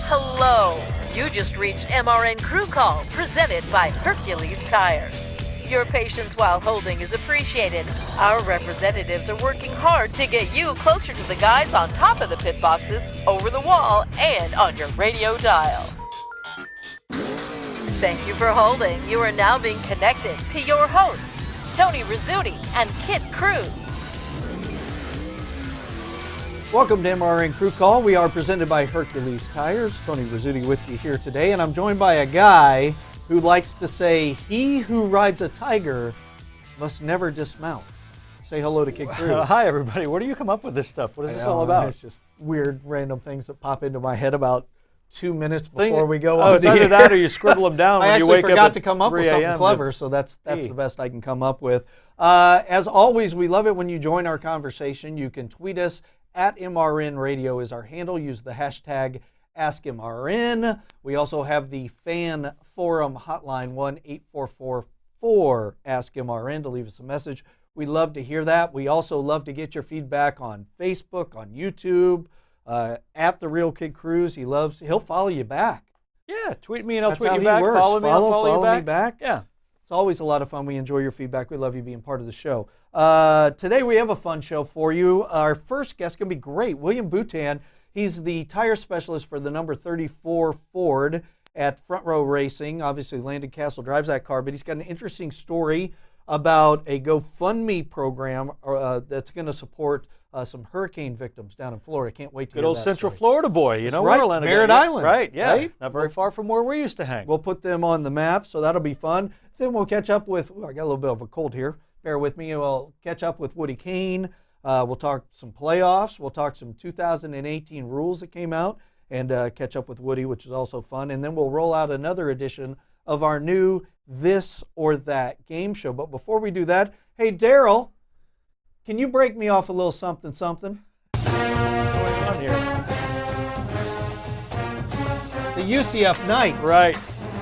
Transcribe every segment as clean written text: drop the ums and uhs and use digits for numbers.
Hello. You just reached MRN Crew Call, presented by Hercules Tires. Your patience while holding is appreciated. Our representatives are working hard to get you closer to the guys on top of the pit boxes, over the wall, and on your radio dial. Thank you for holding. You are now being connected to your hosts, Tony Rizzuti and Kit Cruz. Welcome to MRN Crew Call. We are presented by Hercules Tires. Tony Rizzuti with you here today, and I'm joined by a guy who likes to say, he who rides a tiger must never dismount. Say hello to Kit Cruz. Hi, everybody. Where do you come up with this stuff? What is this all about? It's just weird, random things that pop into my head about 2 minutes before we go on. Oh, it's either that or you scribble them down when you wake up. I actually forgot to come up with something clever, so that's the best I can come up with. As always, we love it when you join our conversation. You can tweet us at MRN Radio is our handle. Use the hashtag AskMRN. We also have the fan forum hotline, 1-844-4-AskMRN, to leave us a message. We love to hear that. We also love to get your feedback on Facebook, on YouTube, at The Real Kid Cruz. He'll follow you back. Yeah, tweet me and I'll That's tweet how you he back. works. Follow me, I'll follow me you back. back. Yeah. It's always a lot of fun. We enjoy your feedback. We love you being part of the show. Today we have a fun show for you. Our first guest is going to be great. William Boutin. He's the tire specialist for the number 34 Ford at Front Row Racing. Obviously, Landon Castle drives that car, but he's got an interesting story about a GoFundMe program that's going to support some hurricane victims down in Florida. Can't wait to hear that. Good old Central Florida boy, you know, right. Wonderland again. Merritt Island. Right, yeah. Right? Not very far from where we used to hang. We'll put them on the map, so that'll be fun. Then we'll catch up with, I got a little bit of a cold here. Bear with me. We'll catch up with Cain. We'll talk some playoffs. We'll talk some 2018 rules that came out and catch up with Woody, which is also fun. And then we'll roll out another edition of our new This or That game show. But before we do that, hey, Daryl, can you break me off a little something? What's going on here? The UCF Knights. Right.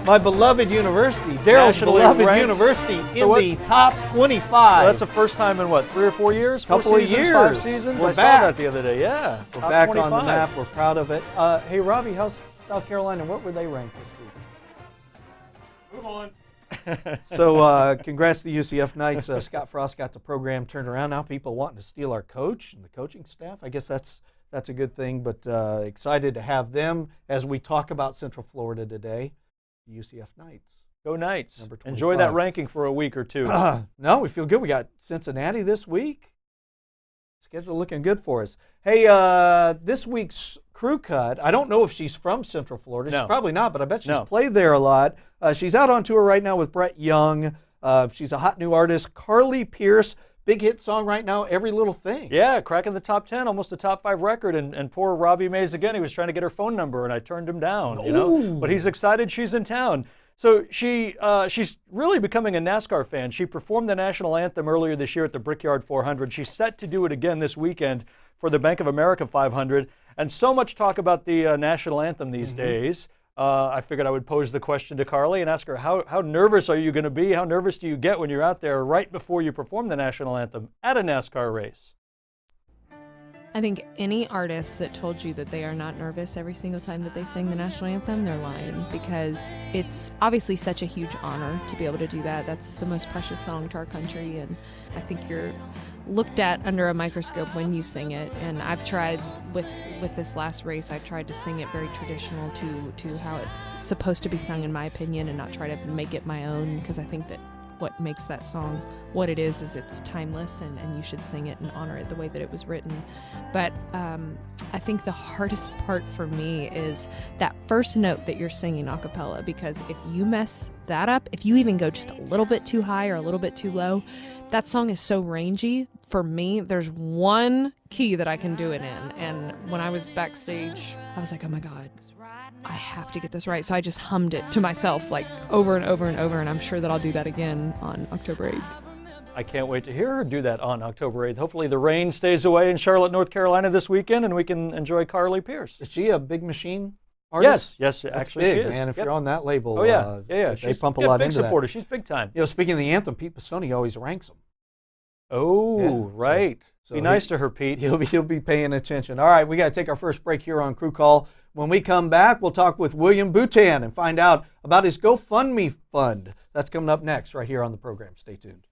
My beloved university, Daryl's beloved university in the top 25. So that's the first time in what, 3 or 4 years? Couple of years. 5 seasons? We're I back. saw that the other day, yeah. We're Top back 25. on the map. We're proud of it. Hey, Robbie, how's South Carolina? What were they ranked this week? Move on. So congrats to the UCF Knights. Scott Frost got the program turned around. Now people wanting to steal our coach and the coaching staff. I guess that's a good thing, but excited to have them as we talk about Central Florida today. The UCF Knights. Go Knights. Number 25. Enjoy that ranking for a week or two. No, we feel good. We got Cincinnati this week. Schedule looking good for us. Hey, this week's crew cut, I don't know if she's from Central Florida. No. She's probably not, but I bet she's No. played there a lot. She's out on tour right now with Brett Young. She's a hot new artist. Carly Pierce, big hit song right now, Every Little Thing. Yeah, cracking the top 10, almost a top 5 record, and poor Robbie Mays again. He was trying to get her phone number, and I turned him down. You know, but he's excited she's in town. So she's really becoming a NASCAR fan. She performed the national anthem earlier this year at the Brickyard 400. She's set to do it again this weekend for the Bank of America 500. And so much talk about the national anthem these days. I figured I would pose the question to Carly and ask her, how nervous are you going to be? How nervous do you get when you're out there right before you perform the national anthem at a NASCAR race? I think any artist that told you that they are not nervous every single time that they sing the national anthem, they're lying, because it's obviously such a huge honor to be able to do that. That's the most precious song to our country, and I think you're looked at under a microscope when you sing it. And I've tried with this last race, I tried to sing it very traditional to how it's supposed to be sung, in my opinion, and not try to make it my own, because I think that what makes that song what it is it's timeless, and you should sing it and honor it the way that it was written. But I think the hardest part for me is that first note that you're singing a cappella, because if you mess that up, if you even go just a little bit too high or a little bit too low, that song is so rangy. For me, there's one key that I can do it in, and when I was backstage, I was like, oh my God, I have to get this right. So I just hummed it to myself like over and over and over, and I'm sure that I'll do that again on October 8th. I can't wait to hear her do that on October 8th. Hopefully the rain stays away in Charlotte, North Carolina this weekend, and we can enjoy Carly Pierce. Is she a Big Machine artist? Yes, That's actually big, she is. man. If Yep. you're on that label, Oh yeah, they She's pump a lot big into supporter. that. She's big time. You know, speaking of the anthem, Pete Pisoni always ranks them. Oh, Yeah, right. so Be nice to her, Pete. He'll be paying attention. All right, we got to take our first break here on Crew Call. When we come back, we'll talk with William Boutin and find out about his GoFundMe fund. That's coming up next right here on the program. Stay tuned.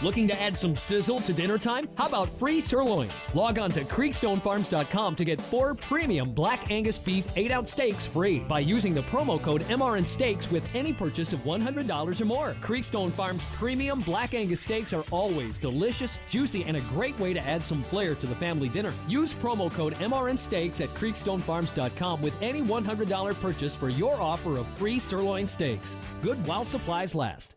Looking to add some sizzle to dinner time? How about free sirloins? Log on to creekstonefarms.com to get 4 premium Black Angus beef 8-ounce steaks free by using the promo code MRN Steaks with any purchase of $100 or more. Creekstone Farms premium Black Angus steaks are always delicious, juicy, and a great way to add some flair to the family dinner. Use promo code MRN Steaks at creekstonefarms.com with any $100 purchase for your offer of free sirloin steaks. Good while supplies last.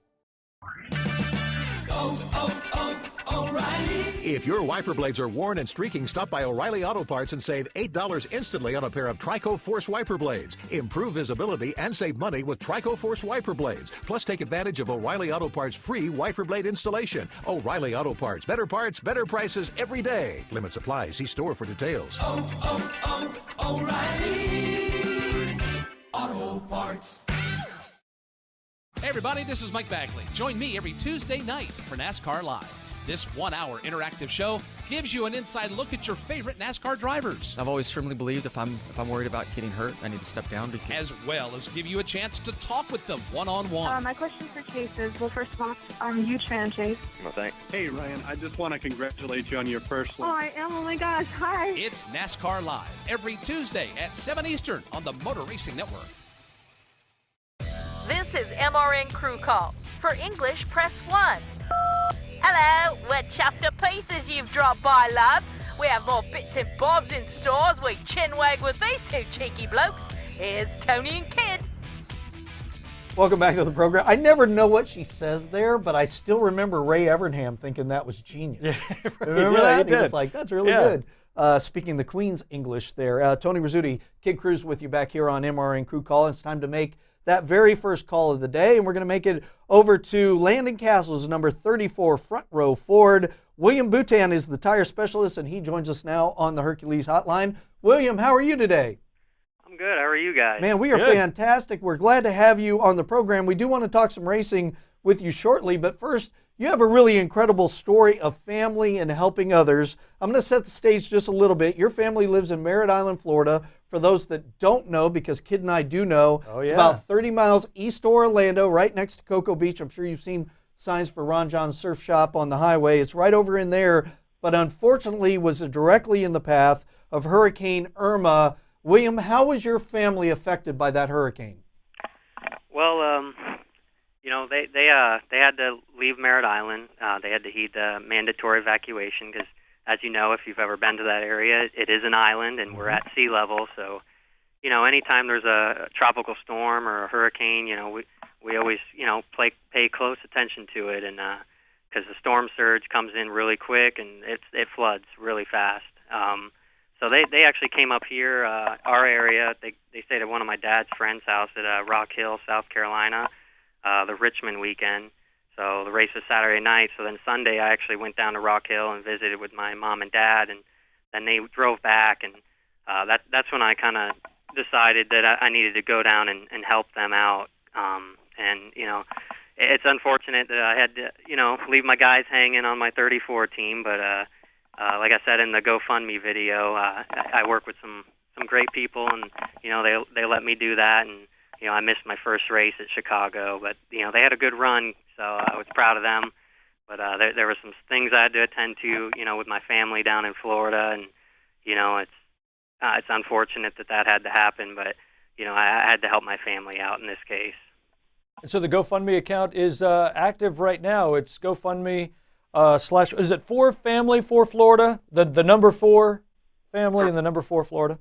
O'Reilly. If your wiper blades are worn and streaking, stop by O'Reilly Auto Parts and save $8 instantly on a pair of Trico Force wiper blades. Improve visibility and save money with Trico Force wiper blades. Plus, take advantage of O'Reilly Auto Parts' free wiper blade installation. O'Reilly Auto Parts. Better parts, better prices every day. Limit supply. See store for details. O'Reilly Auto Parts. Hey everybody, this is Mike Bagley. Join me every Tuesday night for NASCAR Live. This 1-hour interactive show gives you an inside look at your favorite NASCAR drivers, I've always firmly believed if I'm worried about getting hurt, I need to step down. as well as give you a chance to talk with them one-on-one. My question for Chase is, well, first of all, I'm a huge fan, Chase. Well, thanks. Hey, Ryan, I just want to congratulate you on your first Oh, I am? Oh, my gosh. Hi. It's NASCAR Live every Tuesday at 7 Eastern on the Motor Racing Network. This is MRN Crew Call. For English, press 1. Hello, we're chuffed to pieces you've dropped by, love. We have more bits and bobs in stores. We chinwag with these two cheeky blokes. Here's Tony and Kid. Welcome back to the program. I never know what she says there, but I still remember Ray Evernham thinking that was genius. Remember Yeah, that? he He was did. like, that's really Yeah. good. Speaking the Queen's English there. Tony Rizzuti, Kid Cruz with you back here on MRN Crew Call. It's time to make that very first call of the day, and we're going to make it over to Landon Castle's number 34 front row Ford. William Boutin is the tire specialist, and he joins us now on the Hercules hotline. William, how are you today? I'm good. How are you guys? Man, we are Good. fantastic. We're glad to have you on the program. We do want to talk some racing with you shortly, but first, you have a really incredible story of family and helping others. I'm going to set the stage just a little bit. Your family lives in Merritt Island, Florida. For those that don't know, because Kid and I do know, it's yeah. about 30 miles east of Orlando, right next to Cocoa Beach. I'm sure you've seen signs for Ron John's Surf Shop on the highway. It's right over in there, but unfortunately was directly in the path of Hurricane Irma. William, how was your family affected by that hurricane? Well, you know, they had to leave Merritt Island. They had to heed the mandatory evacuation because, as you know, if you've ever been to that area, it is an island and we're at sea level. So, you know, anytime there's a tropical storm or a hurricane, you know, we always, you know, pay close attention to it, and because the storm surge comes in really quick and it floods really fast. So they actually came up here, our area. They stayed at one of my dad's friend's house at Rock Hill, South Carolina, the Richmond weekend. So the race was Saturday night. So then Sunday I actually went down to Rock Hill and visited with my mom and dad, and then they drove back, and that's when I kind of decided that I needed to go down and help them out. And you know, it's unfortunate that I had to, you know, leave my guys hanging on my 34 team, but like I said in the GoFundMe video, I work with some great people, and you know they let me do that, and you know I missed my first race at Chicago, but you know they had a good run, so I was proud of them. But there were some things I had to attend to, you know, with my family down in Florida, and you know it's unfortunate that had to happen, but you know I had to help my family out in this case. And so the GoFundMe account is active right now. It's GoFundMe / is it for family for Florida? The number 4 family and the number 4 Florida?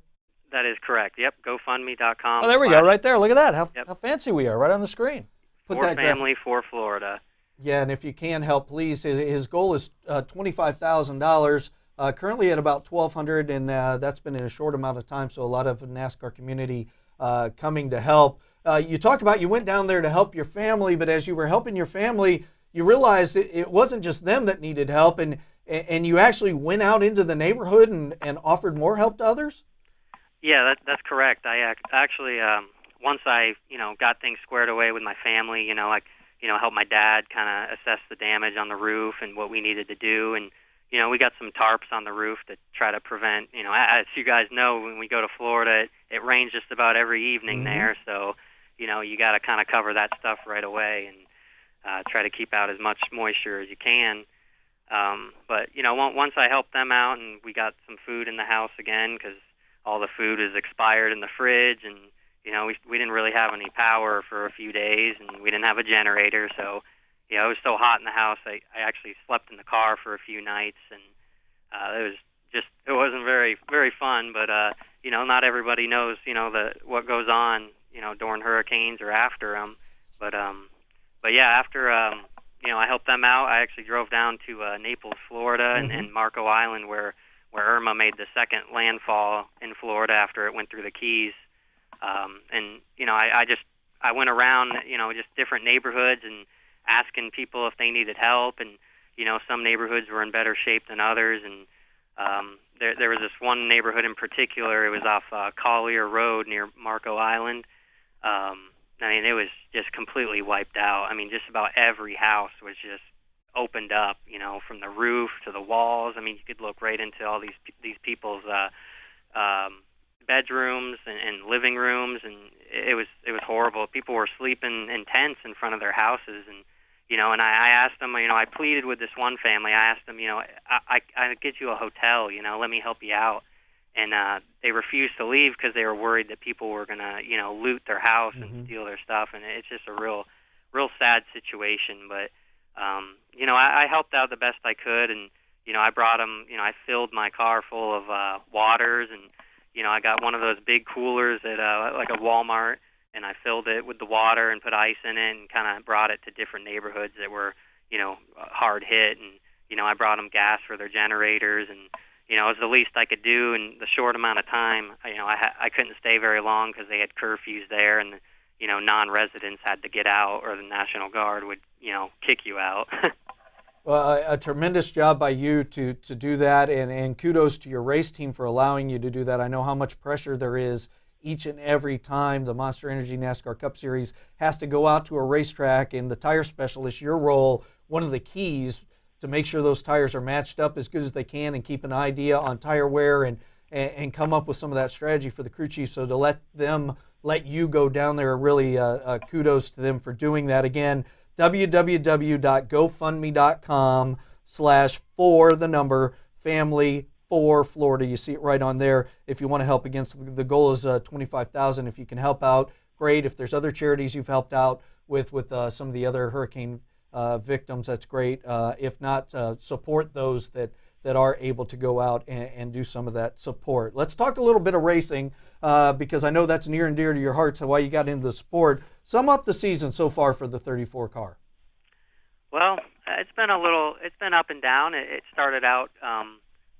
That is correct. Yep, GoFundMe.com. Oh, there we go, right there. Look at that. How Yep. fancy we are, right on the screen. Put For that graphic- family for Florida. Yeah, and if you can help, please. His goal is $25,000. Currently at about $1,200, and that's been in a short amount of time. So a lot of NASCAR community coming to help. You talk about you went down there to help your family, but as you were helping your family, you realized it wasn't just them that needed help, and you actually went out into the neighborhood and offered more help to others? Yeah, that's correct. I actually, once I, you know, got things squared away with my family, you know, help my dad kind of assess the damage on the roof and what we needed to do. And, we got some tarps on the roof to try to prevent, as you guys know, when we go to Florida, it rains just about every evening there. So, you got to kind of cover that stuff right away and try to keep out as much moisture as you can. But, once I helped them out and we got some food in the house again, because all the food is expired in the fridge, and, we didn't really have any power for a few days, and we didn't have a generator. So, it was so hot in the house, I actually slept in the car for a few nights, and it wasn't very, very fun. But, not everybody knows, what goes on, during hurricanes or after them. But yeah, after, I helped them out. I actually drove down to Naples, Florida, and Marco Island, where Irma made the second landfall in Florida after it went through the Keys. And I went around, just different neighborhoods and asking people if they needed help. And some neighborhoods were in better shape than others. And there was this one neighborhood in particular. It was off Collier Road near Marco Island. It was just completely wiped out. Just about every house was just opened up, from the roof to the walls. You could look right into all these people's bedrooms and living rooms, and it was horrible. People were sleeping in tents in front of their houses, and and I asked them, I pleaded with this one family. I asked them, I get you a hotel, let me help you out. And they refused to leave because they were worried that people were going to, loot their house and steal their stuff. And it's just a real sad situation. But, I helped out the best I could. And, I brought them, I filled my car full of waters. And, I got one of those big coolers at like a Walmart. And I filled it with the water and put ice in it and kind of brought it to different neighborhoods that were, hard hit. And, I brought them gas for their generators, and it was the least I could do in the short amount of time. I couldn't stay very long because they had curfews there, and non-residents had to get out, or the National Guard would kick you out. Well, a tremendous job by you to do that, and kudos to your race team for allowing you to do that. I know how much pressure there is each and every time the Monster Energy NASCAR Cup Series has to go out to a racetrack, and the tire specialist, your role, one of the keys to make sure those tires are matched up as good as they can and keep an idea on tire wear and come up with some of that strategy for the crew chief. So to let you go down there, really kudos to them for doing that. Again, www.gofundme.com/family4Florida. You see it right on there. If you want to help against, the goal is $25,000. If you can help out, great. If there's other charities you've helped out with some of the other hurricane victims, that's great. If not, support those that are able to go out and do some of that support. Let's talk a little bit of racing because I know that's near and dear to your heart, so why you got into the sport. Sum up the season so far for the 34 car. Well, it's been up and down. It started out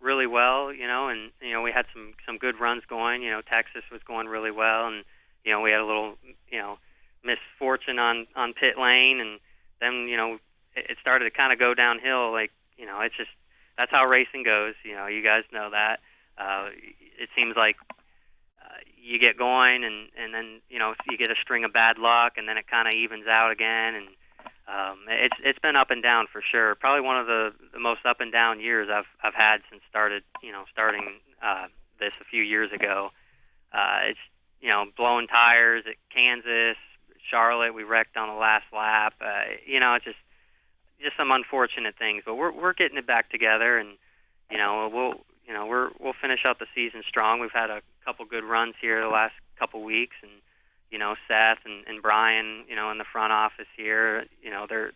really well, and we had some good runs going. Texas was going really well, and we had a little misfortune on pit lane, and then it started to kind of go downhill. It's just, that's how racing goes. You guys know that. It seems like you get going, and then you get a string of bad luck, and then it kind of evens out again. And it's been up and down for sure. Probably one of the most up and down years I've had since starting this a few years ago. It's blowing tires at Kansas, Charlotte. We wrecked on the last lap. It's just some unfortunate things, but we're getting it back together, and we'll finish out the season strong. We've had a couple good runs here the last couple weeks, and Seth and Brian, in the front office here,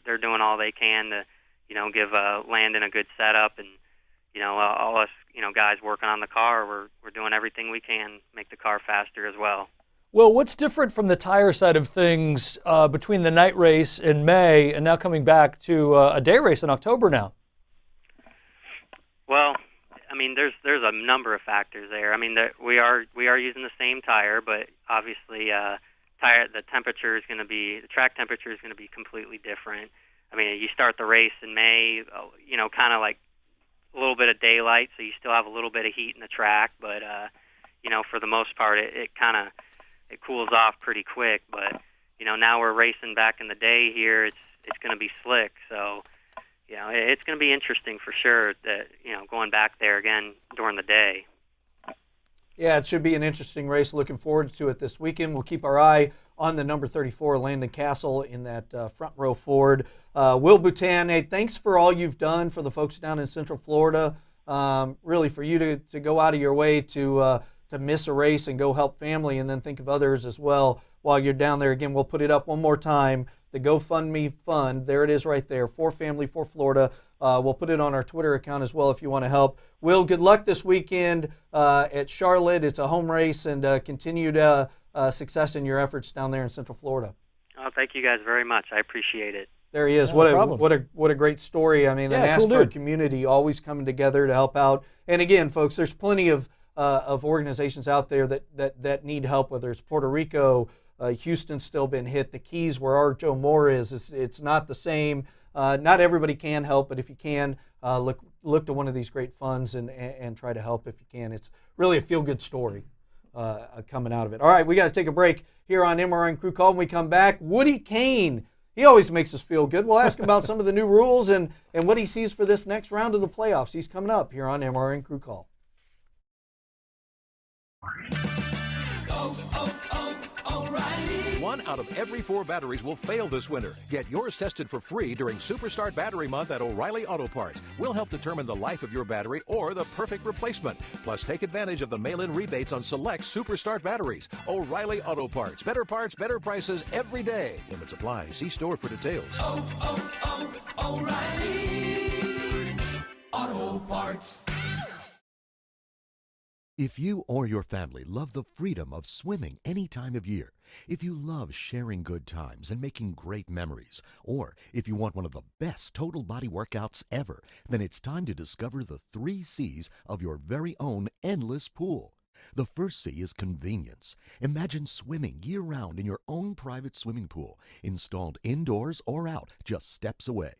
they're doing all they can to give Landon a good setup, and all us guys working on the car, we're doing everything we can to make the car faster as well. Well, what's different from the tire side of things between the night race in May and now coming back to a day race in October now? Well, there's a number of factors there. We are using the same tire, but obviously the track temperature is going to be completely different. You start the race in May, kind of like a little bit of daylight, so you still have a little bit of heat in the track, but for the most part, it cools off pretty quick. But now we're racing back in the day here. it's going to be slick. So, it's going to be interesting for sure. That going back there again during the day. Yeah, it should be an interesting race. Looking forward to it this weekend. We'll keep our eye on the number 34, Landon Castle, in that front row Ford. Will Boutin, hey, thanks for all you've done for the folks down in Central Florida. Really, for you to go out of your way to miss a race and go help family and then think of others as well while you're down there. Again, we'll put it up one more time. The GoFundMe fund, there it is right there, For Family for Florida. We'll put it on our Twitter account as well if you want to help. Will, good luck this weekend at Charlotte. It's a home race, and continued success in your efforts down there in Central Florida. Oh, thank you guys very much. I appreciate it. There he is. No What a great story. I mean, the NASCAR community always coming together to help out. And again, folks, there's plenty of organizations out there that need help, whether it's Puerto Rico, Houston's still been hit, the Keys where our Joe Moore is, it's not the same. Not everybody can help, but if you can, look to one of these great funds and try to help if you can. It's really a feel-good story coming out of it. All right, we got to take a break here on MRN Crew Call. When we come back, Woody Cain. He always makes us feel good. We'll ask him about some of the new rules and what he sees for this next round of the playoffs. He's coming up here on MRN Crew Call. One out of every 4 batteries will fail this winter. Get yours tested for free during Superstart Battery Month at O'Reilly Auto Parts. We'll help determine the life of your battery or the perfect replacement. Plus, take advantage of the mail-in rebates on select Superstart batteries. O'Reilly Auto Parts. Better parts, better prices every day. Limits apply. See store for details. O'Reilly Auto Parts. If you or your family love the freedom of swimming any time of year, if you love sharing good times and making great memories, or if you want one of the best total body workouts ever, then it's time to discover the 3 C's of your very own endless pool. The first C is convenience. Imagine swimming year-round in your own private swimming pool, installed indoors or out, just steps away.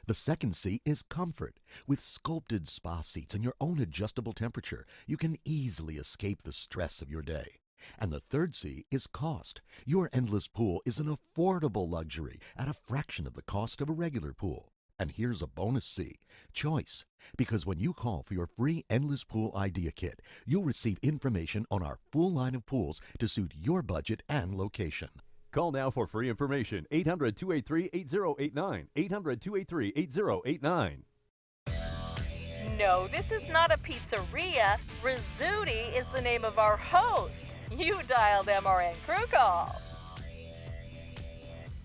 The second C is comfort. With sculpted spa seats and your own adjustable temperature, you can easily escape the stress of your day. And the third C is cost. Your endless pool is an affordable luxury at a fraction of the cost of a regular pool. And here's a bonus C, choice. Because when you call for your free Endless Pool Idea Kit, you'll receive information on our full line of pools to suit your budget and location. Call now for free information. 800-283-8089. 800-283-8089. No, this is not a pizzeria. Rizzuti is the name of our host. You dialed MRN Crew Call.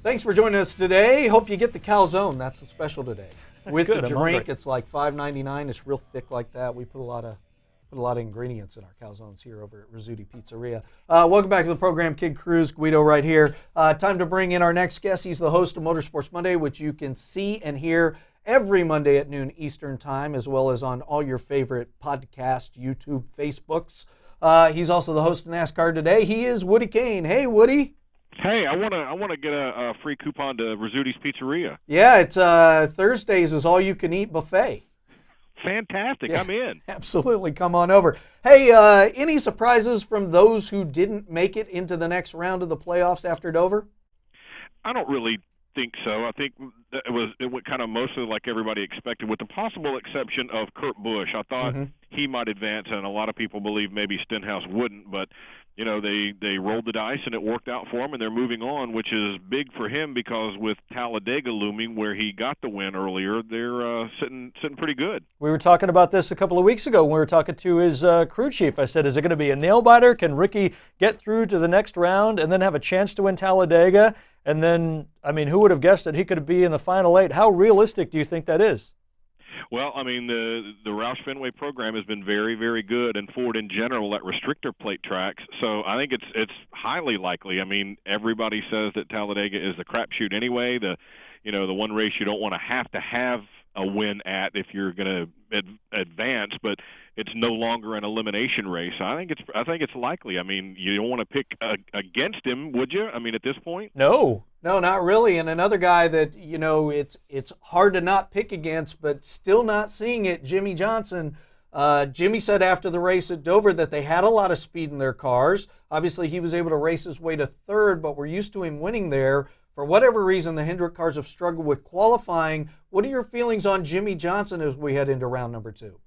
Thanks for joining us today. Hope you get the calzone. That's the special today. With Good, the drink, it's like $5.99. It's real thick like that. We put a lot of ingredients in our calzones here over at Rizzuti Pizzeria. Welcome back to the program. Kid Cruz, Guido right here. Time to bring in our next guest. He's the host of Motorsports Monday, which you can see and hear every Monday at noon Eastern Time, as well as on all your favorite podcast, YouTube, Facebooks. He's also the host of NASCAR Today. He is Woody Cain. Hey, Woody. Hey, I want to get a free coupon to Rizzuti's Pizzeria. Yeah, it's Thursdays is all you can eat buffet. Fantastic. Yeah, I'm in. Absolutely. Come on over. Hey, any surprises from those who didn't make it into the next round of the playoffs after Dover? I don't really think so. I think it went kind of mostly like everybody expected, with the possible exception of Kurt Busch. I thought he might advance, and a lot of people believe maybe Stenhouse wouldn't, but you know, they rolled the dice and it worked out for him, and they're moving on, which is big for him because with Talladega looming, where he got the win earlier, they're sitting pretty good. We were talking about this a couple of weeks ago when we were talking to his crew chief. I said, is it going to be a nail biter? Can Ricky get through to the next round and then have a chance to win Talladega? And then, I mean, who would have guessed that he could be in the final 8? How realistic do you think that is? Well, I mean, the Roush Fenway program has been very, very good, and Ford in general at restrictor plate tracks. So I think it's highly likely. I mean, everybody says that Talladega is the crapshoot anyway. The one race you don't want to have a win at if you're going to advance, but it's no longer an elimination race. I think it's likely. I mean, you don't want to pick against him, would you? I mean, at this point, no, not really. And another guy that it's hard to not pick against, but still not seeing it. Jimmy Johnson. Jimmy said after the race at Dover that they had a lot of speed in their cars. Obviously, he was able to race his way to third, but we're used to him winning there For whatever reason, the Hendrick cars have struggled with qualifying. What are your feelings on Jimmy Johnson as we head into round number 2?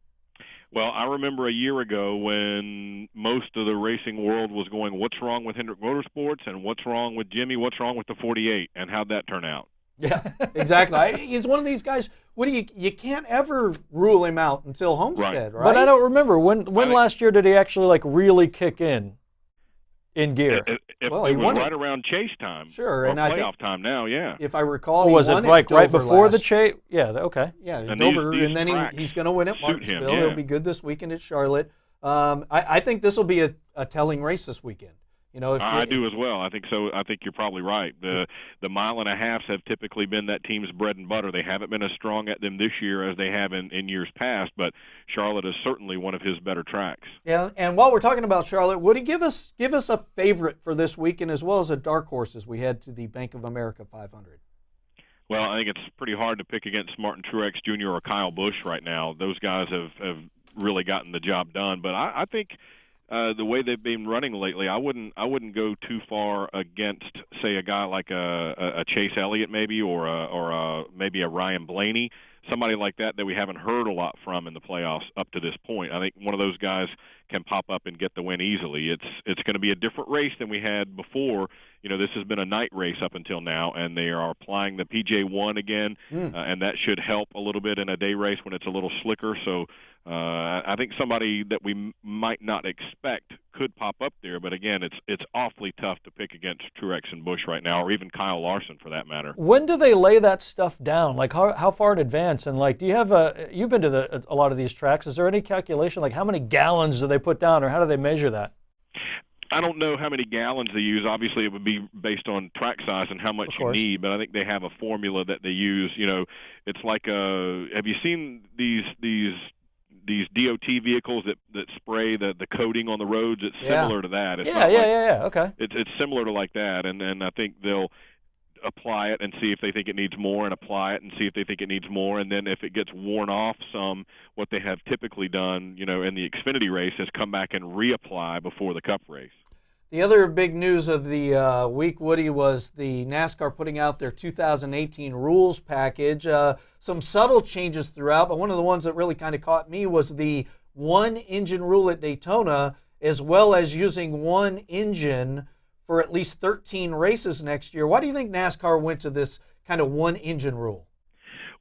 Well, I remember a year ago when most of the racing world was going, what's wrong with Hendrick Motorsports and what's wrong with Jimmy, what's wrong with the 48, and how'd that turn out? Yeah, exactly. He's one of these guys, you can't ever rule him out until Homestead, right? But I don't remember, when last year did he actually really kick in gear? It was right around chase time. Sure, and playoff time now, yeah. If I recall, was it right before the chase? Yeah, okay. Yeah, Dover, and then he's going to win at Martinsville. He'll be good this weekend at Charlotte. I think this will be a telling race this weekend. I do as well. I think so. I think you're probably right. The 1.5 miles have typically been that team's bread and butter. They haven't been as strong at them this year as they have in years past, but Charlotte is certainly one of his better tracks. Yeah, and while we're talking about Charlotte, Woody, give us a favorite for this weekend as well as a dark horse as we head to the Bank of America 500. Well, I think it's pretty hard to pick against Martin Truex Jr. or Kyle Busch right now. Those guys have really gotten the job done, but I think the way they've been running lately, I wouldn't go too far against, say, a guy like a Chase Elliott maybe, or maybe a Ryan Blaney, somebody like that we haven't heard a lot from in the playoffs up to this point. I think one of those guys can pop up and get the win easily. It's going to be a different race than we had before. This has been a night race up until now, and they are applying the PJ1 again, and that should help a little bit in a day race when it's a little slicker. So I think somebody that we might not expect could pop up there, but again, it's awfully tough to pick against Truex and Busch right now, or even Kyle Larson for that matter. When do they lay that stuff down? How far in advance? And do you have you've been to a lot of these tracks? Is there any calculation how many gallons do they put down, or how do they measure that? I don't know how many gallons they use. Obviously, it would be based on track size and how much you need, but I think they have a formula that they use. It's like have you seen these DOT vehicles that spray the coating on the roads? It's similar to that. It's okay. It's similar to like that, and I think they'll apply it and see if they think it needs more, and apply it and see if they think it needs more, and then if it gets worn off some, what they have typically done, in the Xfinity race is come back and reapply before the Cup race. The other big news of the week, Woody, was the NASCAR putting out their 2018 rules package. Some subtle changes throughout, but one of the ones that really kind of caught me was the one engine rule at Daytona, as well as using one engine for at least 13 races next year. Why do you think NASCAR went to this kind of one engine rule?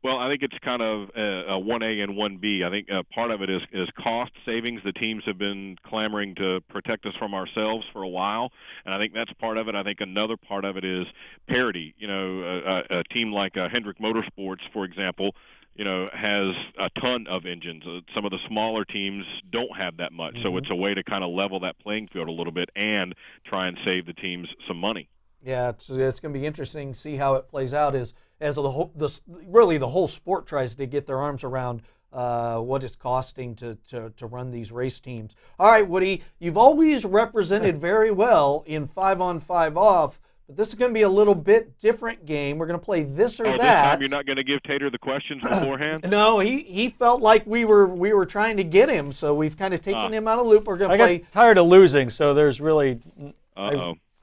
Well, I think it's kind of a 1A and 1B. I think part of it is cost savings. The teams have been clamoring to protect us from ourselves for a while, and I think that's part of it. I think another part of it is parity. A team like Hendrick Motorsports, for example, has a ton of engines. Some of the smaller teams don't have that much, so it's a way to kind of level that playing field a little bit and try and save the teams some money. Yeah, it's going to be interesting to see how it plays out as really the whole sport tries to get their arms around what it's costing to run these race teams. All right, Woody, you've always represented very well in 5-on, 5-off, but this is going to be a little bit different game. We're going to play this or that. This time you're not going to give Tater the questions beforehand? No, he felt like we were trying to get him, so we've kind of taken him out of loop. We're going to play. I got tired of losing, so there's really.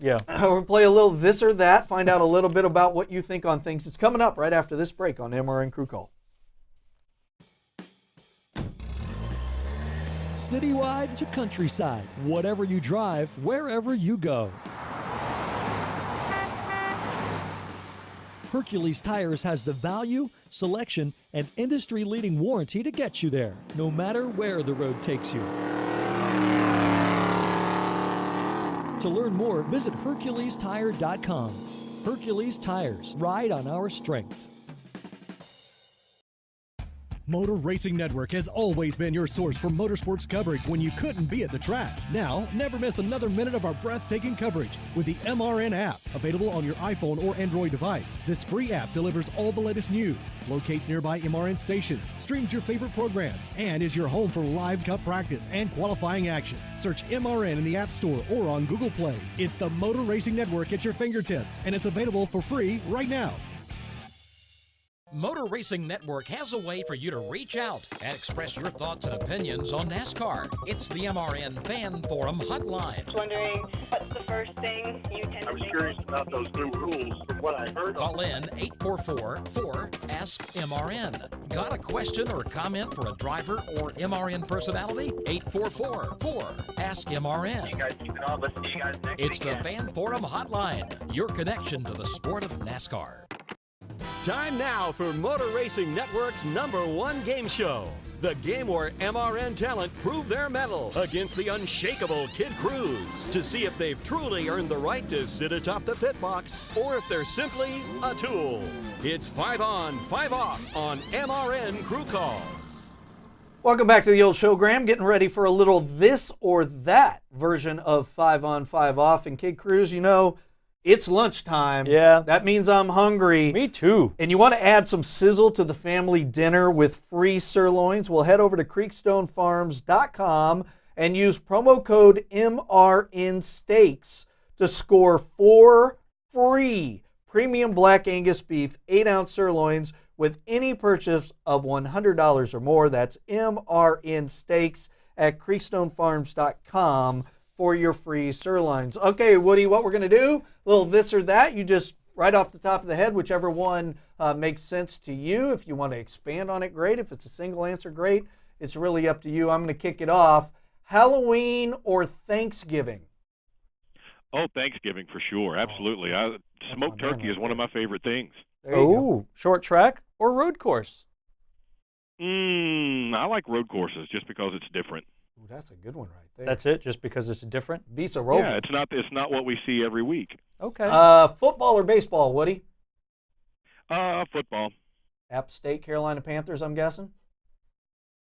Yeah. We're going to play a little this or that, find out a little bit about what you think on things. It's coming up right after this break on MRN Crew Call. Citywide to countryside, whatever you drive, wherever you go. Hercules Tires has the value, selection, and industry-leading warranty to get you there, no matter where the road takes you. To learn more, visit HerculesTire.com. Hercules Tires, ride on our strength. Motor Racing Network has always been your source for motorsports coverage when you couldn't be at the track. Now, never miss another minute of our breathtaking coverage with the MRN app, available on your iPhone or Android device. This free app delivers all the latest news, locates nearby MRN stations, streams your favorite programs, and is your home for live Cup practice and qualifying action. Search MRN in the App Store or on Google Play. It's the Motor Racing Network at your fingertips, and it's available for free right now. Motor Racing Network has a way for you to reach out and express your thoughts and opinions on NASCAR. It's the MRN Fan Forum Hotline. Just wondering, what's the first thing you tend to I was curious about those new rules from what I heard. Call in 844-4-ASK-MRN. Got a question or comment for a driver or MRN personality? 844-4-ASK-MRN. You guys keep it on. Listen to you guys next It's the weekend. Fan Forum Hotline, your connection to the sport of NASCAR. Time now for Motor Racing Network's #1 game show. The game where MRN talent prove their mettle against the unshakable Kid Cruz to see if they've truly earned the right to sit atop the pit box or if they're simply a tool. It's 5 on, 5 off on MRN Crew Call. Welcome back to the old show, Graham. Getting ready for a little this or that version of 5 on, 5 off. And Kid Cruz, you know, it's lunchtime. Yeah. That means I'm hungry. Me too. And you want to add some sizzle to the family dinner with free sirloins? Well, head over to creekstonefarms.com and use promo code MRNSteaks to score 4 free premium Black Angus beef 8-ounce sirloins with any purchase of $100 or more. That's MRN Steaks at creekstonefarms.com for your free sirloins. Okay, Woody, what we're going to do, a little this or that. You just, right off the top of the head, whichever one makes sense to you. If you want to expand on it, great. If it's a single answer, great. It's really up to you. I'm going to kick it off. Halloween or Thanksgiving? Oh, Thanksgiving for sure. Absolutely. Smoked turkey is one of my favorite things. Oh, short track or road course? I like road courses just because it's different. Ooh, that's a good one right there. That's it, just because it's different? Beats a rover. Yeah, it's not what we see every week. Okay. Football or baseball, Woody? Football. App State, Carolina Panthers, I'm guessing?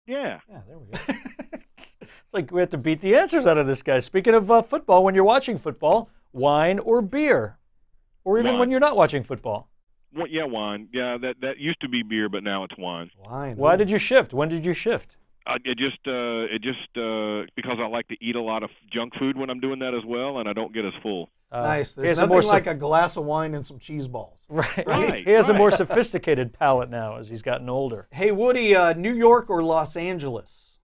Yeah. Yeah, there we go. It's like we have to beat the answers out of this guy. Speaking of football, when you're watching football, wine or beer? Or even when you're not watching football? Well, yeah, wine. Yeah, that used to be beer, but now it's wine. Wine. Why did you shift? When did you shift? It just because I like to eat a lot of junk food when I'm doing that as well, and I don't get as full. Nice. There's nothing like a glass of wine and some cheese balls. Right. He has a more sophisticated palate now as he's gotten older. Hey, Woody, New York or Los Angeles?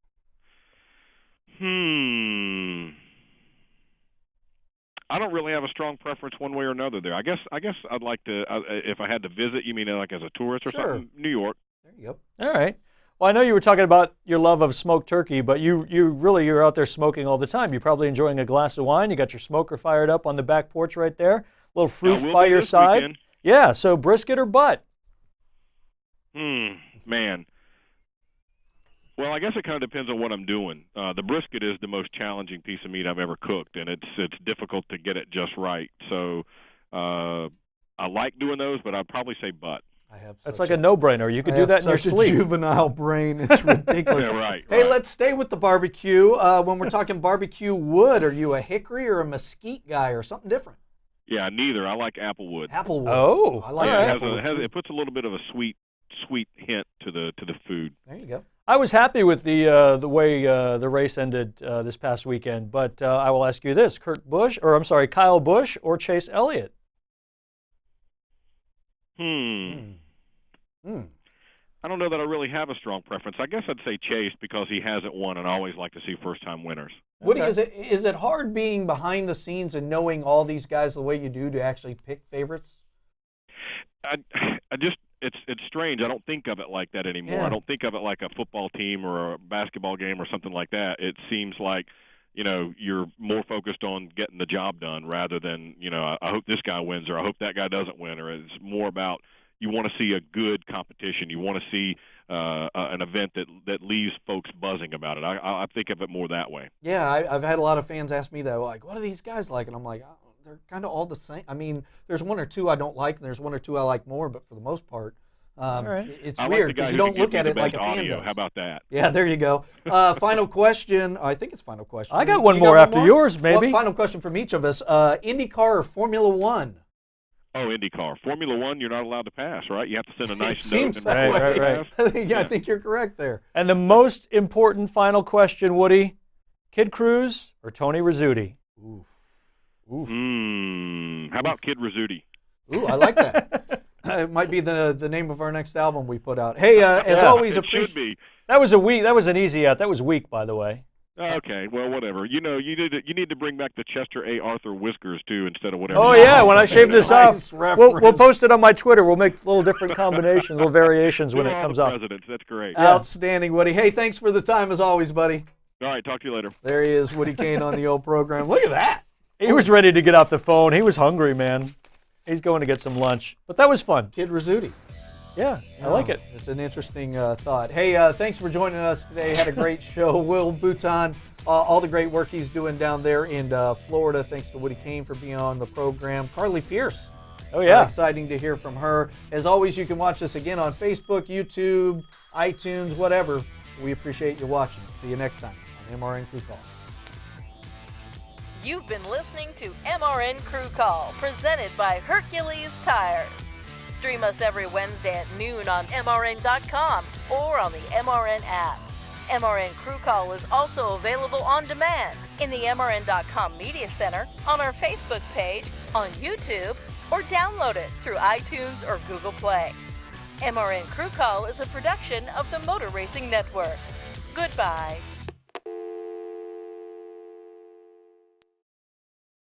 I don't really have a strong preference one way or another there. I guess I'd like to, if I had to visit, you mean like as a tourist or something? New York. There you go. All right. Well, I know you were talking about your love of smoked turkey, but you're out there smoking all the time. You're probably enjoying a glass of wine. You got your smoker fired up on the back porch right there. A little fruit by your side. Weekend. Yeah, so brisket or butt? Man. Well, I guess it kind of depends on what I'm doing. The brisket is the most challenging piece of meat I've ever cooked, and it's difficult to get it just right. So I like doing those, but I'd probably say butt. That's like a no-brainer. You could do that in your sleep. Such a juvenile brain. It's ridiculous. Yeah, right. Hey, let's stay with the barbecue. When we're talking barbecue wood, are you a hickory or a mesquite guy or something different? Yeah, neither. I like applewood. Applewood. Oh, I like it. It puts a little bit of a sweet hint to the food. There you go. I was happy with the way the race ended this past weekend, but I will ask you this: Kyle Busch or Chase Elliott? I don't know that I really have a strong preference. I guess I'd say Chase because he hasn't won, and I always like to see first-time winners. Woody, is it hard being behind the scenes and knowing all these guys the way you do to actually pick favorites? It's strange. I don't think of it like that anymore. Yeah. I don't think of it like a football team or a basketball game or something like that. It seems like, you're more focused on getting the job done rather than, I hope this guy wins or I hope that guy doesn't win, or it's more about you want to see a good competition. You want to see an event that leaves folks buzzing about it. I think of it more that way. Yeah, I've had a lot of fans ask me that, like, what are these guys like? And I'm like, oh, they're kind of all the same. I mean, there's one or two I don't like, and there's one or two I like more, but for the most part, it's weird because you don't look at it like a fan does. How about that? Yeah, there you go. Final question. I think it's final question. I got one more after yours, maybe. Well, final question from each of us. IndyCar or Formula One? Oh, IndyCar. Formula One, you're not allowed to pass, right? You have to send a nice note. And right. I think you're correct there. And the most important final question, Woody: Kid Cruz or Tony Rizzuti? Ooh. How about Kid Rizzuti? Ooh, I like that. It might be the name of our next album we put out. Hey, as always, it should be. That was a week. That was an easy out. That was weak, by the way. Okay, well, whatever. You need to bring back the Chester A. Arthur whiskers too, instead of whatever. Oh yeah, when I shave this Nice off, we'll post it on my Twitter. We'll make little different combinations, little variations when it comes off. Presidents, that's great. Outstanding, Woody. Hey, thanks for the time as always, buddy. All right, talk to you later. There he is, Woody Cain on the old program. Look at that. He was ready to get off the phone. He was hungry, man. He's going to get some lunch. But that was fun. Kid Rizzuti. Yeah, I like it. It's an interesting thought. Hey, thanks for joining us today. Had a great show. Will Boutin, all the great work he's doing down there in Florida. Thanks to Woody Cain for being on the program. Carly Pierce. Oh, yeah. Exciting to hear from her. As always, you can watch us again on Facebook, YouTube, iTunes, whatever. We appreciate you watching. See you next time on MRN Crew Call. You've been listening to MRN Crew Call, presented by Hercules Tires. Stream us every Wednesday at noon on MRN.com or on the MRN app. MRN Crew Call is also available on demand in the MRN.com Media Center, on our Facebook page, on YouTube, or download it through iTunes or Google Play. MRN Crew Call is a production of the Motor Racing Network. Goodbye.